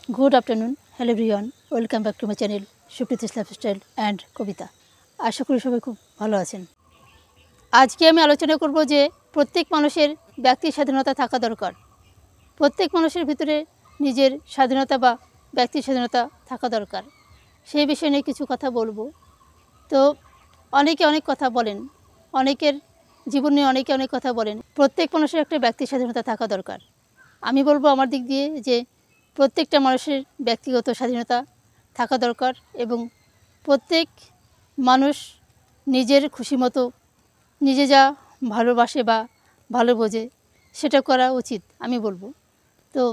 Good afternoon hello everyone welcome back to my channel Supriti's lifestyle and Kavita. आशा करी सबाई खूब भालो आछेन। आज के आमी आलोचना करब जे प्रत्येक मानुषेर व्यक्ति स्वाधीनता थाका दरकार। प्रत्येक मानुषेर भितरे निजेर स्वाधीनता बा व्यक्ति स्वाधीनता थाका दरकार। सेई विषय निये किछु कथा बोलबो। तो अनेके अनेक कथा बोलेन, अनेकेर जीवन निये अनेके अनेक कथा बोलेन। प्रत्येक मानुषेर एकटा व्यक्ति स्वाधीनता थाका दरकार। आमी बोलबो आमार दिक दिये जे प्रत्येकटा मानुषेर व्यक्तिगत स्वाधीनता थाका दरकार एबं प्रत्येक मानुष निजेर खुशी मतो निजे जा भालोबाशे बा भालो बोझे सेटा करा उचित आमी बोलबो। तो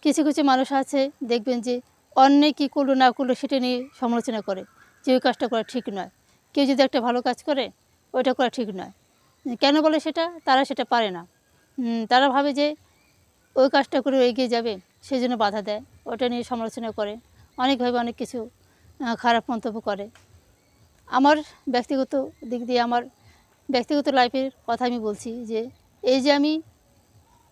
किछु किछु मानुष आछे देखबेन जे अन्ये कि करलो ना करलो सेटा निये समालोचना करे जे ओई काजटा करा ठीक नय। केउ जोदि एकटा भालो काज करे ओइटा करा ठीक नय। केन बोले सेटा? तारा सेटा पारे ना। तारा भावे जे ওই কাজটা করে এগিয়ে যাবে সেই জন্য বাধা দেয়, ওটা নিয়ে সমালোচনা করে, অনেকভাবে অনেক কিছু খারাপ মন্তব্য করে। আমার ব্যক্তিগত দিক দিয়ে আমার ব্যক্তিগত লাইফের কথা আমি বলছি যে এই যে আমি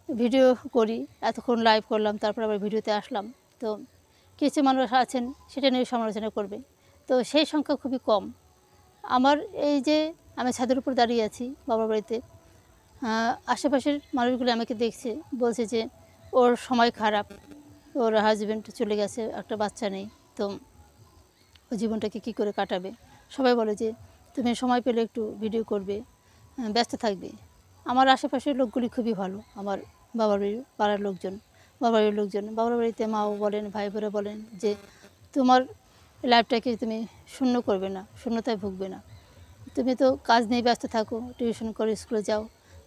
ভিডিও করি, এতক্ষণ লাইভ করলাম, তারপর আবার ভিডিওতে আসলাম, তো কিছু মানুষ আছেন সেটা নিয়ে সমালোচনা করবে, তো সেই সংখ্যা খুবই কম। আমার এই যে আমি ছাদের উপর দাঁড়িয়ে আছি বাবার বাড়িতে, আশেপাশের মানুষগুলো আমাকে দেখছে, বলছে যে ওর সময় খারাপ, ওর হাজব্যান্ড চলে গেছে, একটা বাচ্চা নেই, তো ও জীবনটাকে কী করে কাটাবে। সবাই বলে যে তুমি সময় পেলে একটু ভিডিও করবে, ব্যস্ত থাকবে। আমার আশেপাশের লোকগুলি খুবই ভালো, আমার বাবার বাড়ির পাড়ার লোকজন, বাবার বাড়ির লোকজন, বাবার বাড়িতে মাও বলেন, ভাই বোনেরা বলেন যে তোমার লাইফটাকে তুমি শূন্য করবে না, শূন্যতায় ভুগবে না, তুমি তো কাজ নিয়ে ব্যস্ত থাকো, টিউশন করে স্কুলে যাও,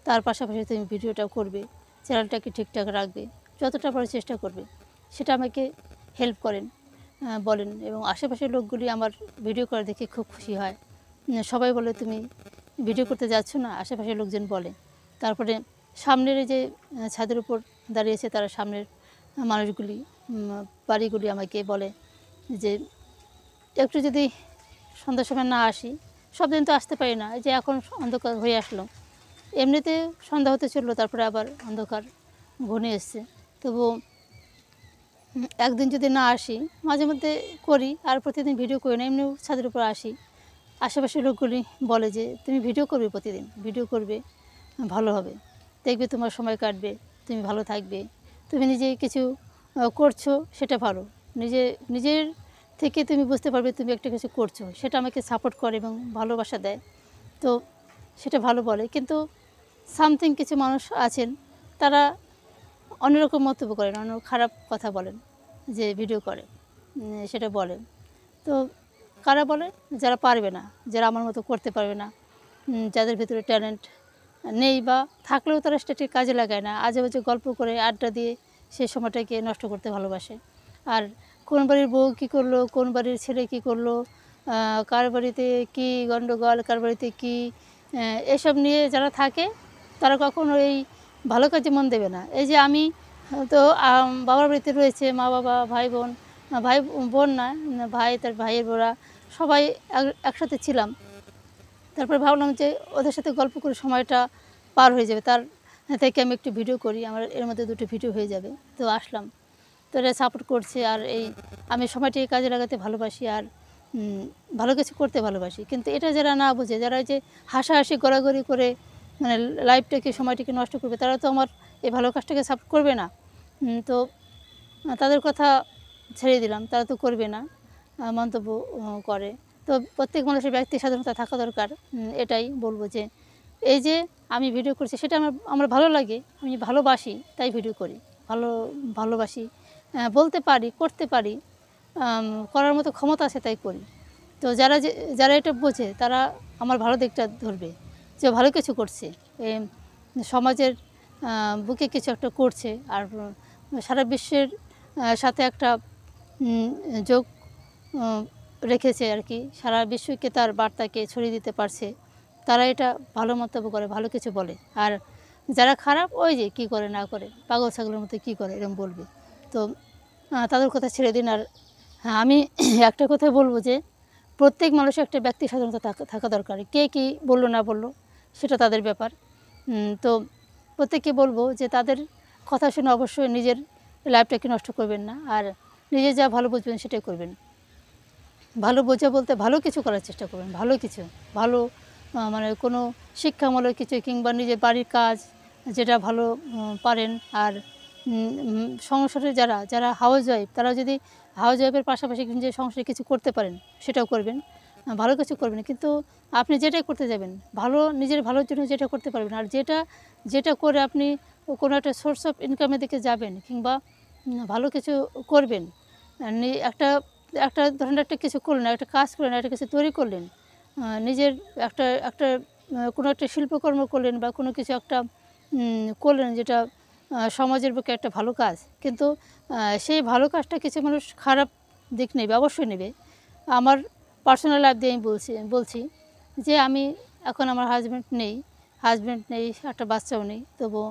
তার পাশাপাশি তুমি ভিডিওটাও করবে, চ্যানেলটাকে ঠিকঠাক রাখবে, যতটা পারো চেষ্টা করবে, সেটা আমাকে হেল্প করেন, বলেন। এবং আশেপাশের লোকগুলি আমার ভিডিও করা দেখে খুব খুশি হয়। সবাই বলে তুমি ভিডিও করতে যাচ্ছ না, আশেপাশের লোকজন বলে। তারপরে সামনের এই যে ছাদের উপর দাঁড়িয়েছে তারা সামনের মানুষগুলি, বাড়িগুলি আমাকে বলে যে একটু যদি সন্ধ্যার সময় না আসি, সব দিন তো আসতে পারি না, এই যে এখন অন্ধকার হয়ে আসলো, এমনিতে সন্ধ্যা হতে চললো, তারপরে আবার অন্ধকার ঘনিয়ে এসছে, তবুও একদিন যদি না আসি, মাঝে মধ্যে করি, আর প্রতিদিন ভিডিও করি না, এমনিও ছাদের উপর আসি। আশেপাশের লোকগুলি বলে যে তুমি ভিডিও করবে, প্রতিদিন ভিডিও করবে, ভালো হবে, দেখবে তোমার সময় কাটবে, তুমি ভালো থাকবে, তুমি নিজে কিছু করছো সেটা ভালো, নিজের থেকে তুমি বুঝতে পারবে তুমি একটা কিছু করছো, সেটা আমাকে সাপোর্ট করে এবং ভালোবাসা দেয়, তো সেটা ভালো বলে। কিন্তু সামথিং কিছু মানুষ আছেন তারা অন্যরকম মন্তব্য করেন, অন্য খারাপ কথা বলেন, যে ভিডিও করে সেটা বলেন। তো কারা বলে? যারা পারবে না, যারা আমার মতো করতে পারবে না, যাদের ভিতরে ট্যালেন্ট নেই বা থাকলেও তারা সেটাকে কাজে লাগায় না, আজে বাজে গল্প করে আড্ডা দিয়ে সেই সময়টাকে নষ্ট করতে ভালোবাসে। আর কোন বাড়ির বউ কী করলো, কোন বাড়ির ছেলে কী করলো, কার বাড়িতে কী গণ্ডগোল, কার বাড়িতে কী, এসব নিয়ে যারা থাকে তারা কখনো এই ভালো কাজে মন দেবে না। এই যে আমি তো বাবার বাড়িতে রয়েছে মা বাবা, ভাই বোন, ভাই বোন না, ভাই, তার ভাইয়ের বোরা, সবাই একসাথে ছিলাম। তারপরে ভাবলাম যে ওদের সাথে গল্প করে সময়টা পার হয়ে যাবে, তার থেকে আমি একটু ভিডিও করি, আমার এর মধ্যে দুটো ভিডিও হয়ে যাবে, তো আসলাম। তো এরা সাপোর্ট করছে, আর এই আমি সময়টাকে কাজে লাগাতে ভালোবাসি, আর ভালো কিছু করতে ভালোবাসি। কিন্তু এটা যারা না বোঝে, যারা যে হাসাহাসি গড়াগড়ি করে মানে লাইফটাকে, সময়টাকে নষ্ট করবে, তারা তো আমার এই ভালো কাজটাকে সাপোর্ট করবে না। তো তাদের কথা ছেড়ে দিলাম, তারা তো করবে না, মন্তব্য করে। তো প্রত্যেক মানুষের ব্যক্তি স্বাধীনতা থাকা দরকার, এটাই বলবো যে এই যে আমি ভিডিও করছি সেটা আমার ভালো লাগে, আমি ভালোবাসি তাই ভিডিও করি, ভালোবাসি, বলতে পারি, করতে পারি, করার মতো ক্ষমতা আছে তাই করি। তো যারা এটা বোঝে তারা আমার ভালো দিকটা ধরবে, যে ভালো কিছু করছে, সমাজের বুকে কিছু একটা করছে, আর সারা বিশ্বের সাথে একটা যোগ রেখেছে আর কি, সারা বিশ্বকে তার বার্তাকে ছড়িয়ে দিতে পারছে, তারা এটা ভালো মন্তব্য করে, ভালো কিছু বলে। আর যারা খারাপ, ওই যে কী করে না করে, পাগল ছাগলের মতো কী করে এরকম বলবে, তো তাদের কথা ছেড়ে দিন। আর হ্যাঁ, আমি একটা কথা বলবো যে প্রত্যেক মানুষের একটা ব্যক্তি স্বাধীনতা থাকা দরকার। কে কী বললো না বললো সেটা তাদের ব্যাপার। তো প্রত্যেককে বলবো যে তাদের কথা শুনে অবশ্যই নিজের লাইফটাকে নষ্ট করবেন না। আর নিজে যা ভালো বুঝবেন সেটাই করবেন। ভালো বোঝা বলতে ভালো কিছু করার চেষ্টা করবেন, ভালো কিছু, ভালো মানে কোনো শিক্ষামূলক কিছু কিংবা নিজের বাড়ির কাজ যেটা ভালো পারেন। আর সংসারে যারা হাউস ওয়াইফ, তারা যদি হাউস ওয়াইফের পাশাপাশি নিজের সংসারে কিছু করতে পারেন সেটাও করবেন, ভালো কিছু করবেন। কিন্তু আপনি যেটাই করতে যাবেন ভালো, নিজের ভালোর জন্য যেটা করতে পারবেন, আর যেটা করে আপনি কোনো একটা সোর্স অফ ইনকামের দিকে যাবেন কিংবা ভালো কিছু করবেন, একটা একটা ধরেন একটা কিছু করলেন, একটা কাজ করলেন, একটা কিছু তৈরি করলেন, নিজের একটা একটা কোনো একটা শিল্পকর্ম করলেন বা কোনো কিছু একটা করলেন যেটা সমাজের পক্ষে একটা ভালো কাজ। কিন্তু সেই ভালো কাজটা কিছু মানুষ খারাপ দিক নেবে, অবশ্যই নেবে। আমার পার্সোনাল লাইফ দিয়ে আমি বলছি যে আমি এখন আমার হাজব্যান্ড নেই, একটা বাচ্চাও নেই। তবু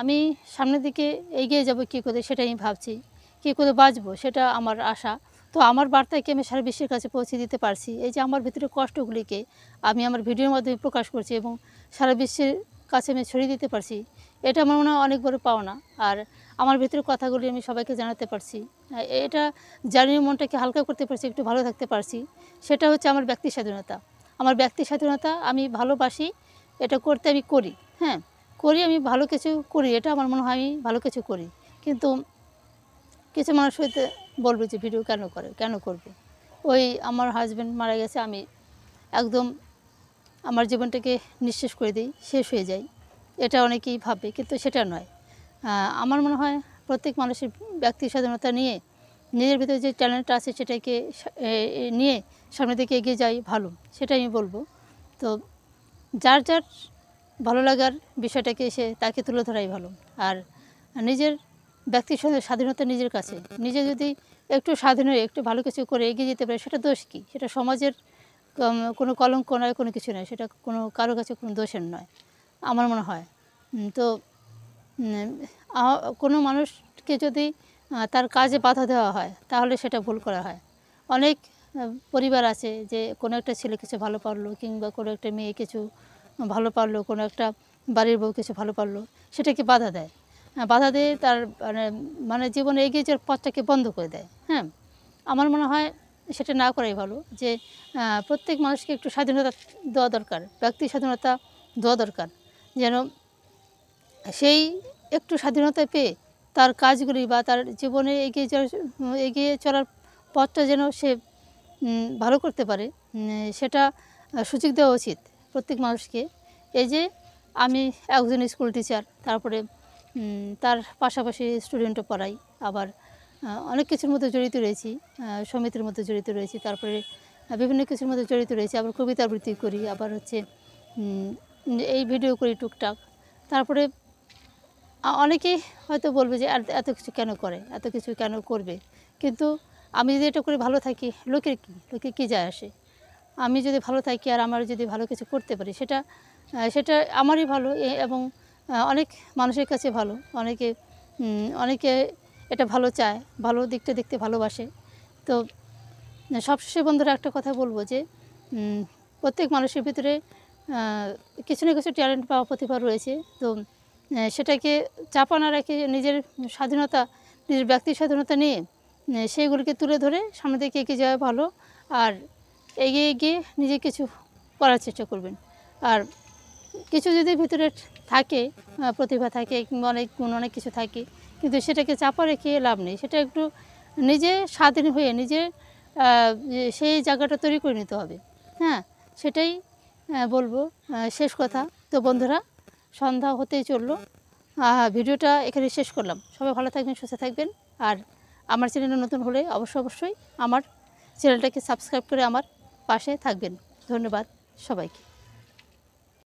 আমি সামনের দিকে এগিয়ে যাব কী করে সেটাই আমি ভাবছি, কী করে বাঁচবো সেটা আমার আশা। তো আমার বার্তাকে আমি সারা বিশ্বের কাছে পৌঁছে দিতে পারছি, এই যে আমার ভিতরে কষ্টগুলিকে আমি আমার ভিডিওর মাধ্যমে প্রকাশ করছি এবং সারা বিশ্বের কাছে আমি ছড়িয়ে দিতে পারছি, এটা আমার মনে হয় অনেক বড় পাওনা। আর আমার ভিতরে কথাগুলি আমি সবাইকে জানাতে পারছি, এটা জানিয়ে মনটাকে হালকা করতে পারছি, একটু ভালো থাকতে পারছি, সেটা হচ্ছে আমার ব্যক্তি স্বাধীনতা। আমার ব্যক্তি স্বাধীনতা আমি ভালোবাসি, এটা করতে আমি করি, হ্যাঁ করি, আমি ভালো কিছু করি, এটা আমার মনে হয় আমি ভালো কিছু করি। কিন্তু কিছু মানুষ হয়তো বলবে যে ভিডিও কেন করবে। ওই আমার হাজব্যান্ড মারা গেছে, আমি একদম আমার জীবনটাকে নিঃশেষ করে দিই, শেষ হয়ে যাই, এটা অনেকেই ভাববে, কিন্তু সেটা নয়। আমার মনে হয় প্রত্যেক মানুষের ব্যক্তি স্বাধীনতা নিয়ে নিজের ভিতরে যে ট্যালেন্টটা আছে সেটাকে নিয়ে সামনের দিকে এগিয়ে যাই ভালো, সেটাই আমি বলবো। তো যার ভালো লাগার বিষয়টাকে তাকে তুলে ধরাই ভালো। আর নিজের ব্যক্তি স্বাধীনতা নিজের কাছে, নিজে যদি একটু স্বাধীন হয়ে একটু ভালো কিছু করে এগিয়ে যেতে পারে, সেটা দোষ কী? সেটা সমাজের কোনো কলঙ্ক নয়, কোনো কিছু নয়, সেটা কারো কাছে কোনো দোষের নয় আমার মনে হয়। তো কোনো মানুষকে যদি তার কাজে বাধা দেওয়া হয় তাহলে সেটা ভুল করা হয়। অনেক পরিবার আছে যে কোনো একটা ছেলে কিছু ভালো পারলো কিংবা কোনো একটা মেয়ে কিছু ভালো পারলো, কোনো একটা বাড়ির বউ কিছু ভালো পারলো, সেটাকে বাধা দেয়, বাধা দিয়ে তার মানে জীবনে এগিয়ে যাওয়ার পথটাকে বন্ধ করে দেয়। হ্যাঁ, আমার মনে হয় সেটা না করাই ভালো। যে প্রত্যেক মানুষকে একটু স্বাধীনতা দেওয়া দরকার, ব্যক্তি স্বাধীনতা দেওয়া দরকার, যেন সেই একটু স্বাধীনতা পেয়ে তার কাজগুলি বা তার জীবনে এগিয়ে চলার পথটা যেন সে ভালো করতে পারে, সেটা সুযোগ দেওয়া উচিত প্রত্যেক মানুষকে। এই যে আমি একজন স্কুল টিচার, তারপরে তার পাশাপাশি স্টুডেন্টও পড়াই, আবার অনেক কিছুর মধ্যে জড়িত রয়েছি, সমিতির মধ্যে জড়িত রয়েছি, তারপরে বিভিন্ন কিছুর মধ্যে জড়িত রয়েছি, আবার কবিতা আবৃত্তি করি, আবার হচ্ছে এই ভিডিও করি টুকটাক। তারপরে অনেকেই হয়তো বলবে যে এত কিছু কেন করে, এত কিছু কেন করবে, কিন্তু আমি যদি এটা করে ভালো থাকি লোকের কী যায় আসে? আমি যদি ভালো থাকি আর আমার যদি ভালো কিছু করতে পারি, সেটা আমারই ভালো এবং অনেক মানুষের কাছে ভালো। অনেকে এটা ভালো চায়, ভালো দিকটা দেখতে ভালোবাসে। তো সবশেষে বন্ধুরা একটা কথা বলবো যে প্রত্যেক মানুষের ভিতরে কিছু না কিছু ট্যালেন্ট বা প্রতিভা রয়েছে। তো সেটাকে চাপা না রেখে নিজের স্বাধীনতা, নিজের ব্যক্তি স্বাধীনতা নিয়ে সেইগুলিকে তুলে ধরে সামনে দিকে এগিয়ে যাওয়া ভালো। আর এগিয়ে গিয়ে নিজে কিছু করার চেষ্টা করবেন। আর কিছু যদি ভিতরে থাকে, প্রতিভা থাকে কিংবা অনেক গুণ, অনেক কিছু থাকে, কিন্তু সেটাকে চাপা রেখে লাভ নেই। সেটা একটু নিজে স্বাধীন হয়ে নিজের সেই জায়গাটা তৈরি করে নিতে হবে। হ্যাঁ, সেটাই বলবো শেষ কথা। তো বন্ধুরা, সন্ধ্যা হতেই চললো, ভিডিওটা এখানে শেষ করলাম। সবাই ভালো থাকবেন, সুস্থ থাকবেন। আর আমার চ্যানেলে নতুন হলে অবশ্যই আমার চ্যানেলটাকে সাবস্ক্রাইব করে আমার পাশে থাকবেন। ধন্যবাদ সবাইকে।